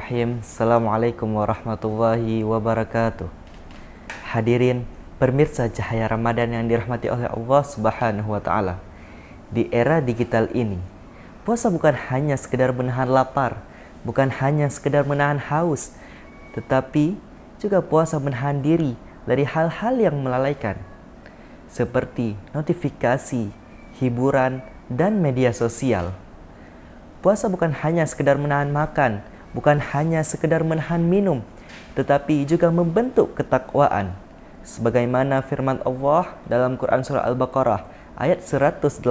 Bismillahirrahmanirrahim. Assalamualaikum warahmatullahi wabarakatuh. Hadirin pemirsa cahaya Ramadan yang dirahmati oleh Allah Subhanahu wa taala. Di era digital ini, puasa bukan hanya sekedar menahan lapar, bukan hanya sekedar menahan haus, tetapi juga puasa menahan diri dari hal-hal yang melalaikan, seperti notifikasi, hiburan, dan media sosial. Puasa bukan hanya sekedar menahan makan, bukan hanya sekedar menahan minum, tetapi juga membentuk ketakwaan. Sebagaimana firman Allah dalam Quran Surah Al-Baqarah ayat 183.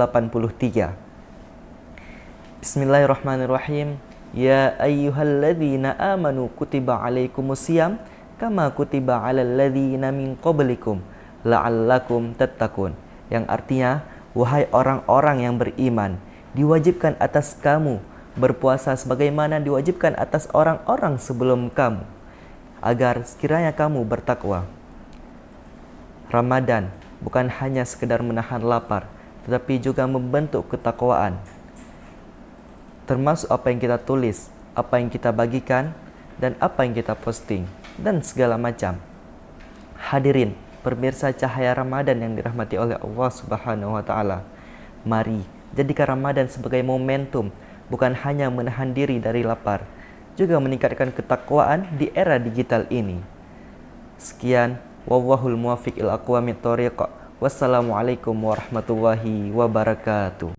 Bismillahirrahmanirrahim. Ya ayyuhalladzina amanu kutiba alaikumusiyam kama kutiba alal ladzina min qablikum la'allakum tattaqun. Yang artinya, wahai orang-orang yang beriman, diwajibkan atas kamu berpuasa sebagaimana diwajibkan atas orang-orang sebelum kamu, agar sekiranya kamu bertakwa. Ramadan bukan hanya sekedar menahan lapar, tetapi juga membentuk ketakwaan. Termasuk apa yang kita tulis, apa yang kita bagikan, dan apa yang kita posting, dan segala macam. Hadirin pemirsa cahaya Ramadan yang dirahmati oleh Allah Subhanahu wa taala. Mari jadikan Ramadan sebagai momentum, bukan hanya menahan diri dari lapar, juga meningkatkan ketakwaan di era digital ini. Sekian, wallahul muwaffiq ila aqwamit thoriq. Wassalamualaikum warahmatullahi wabarakatuh.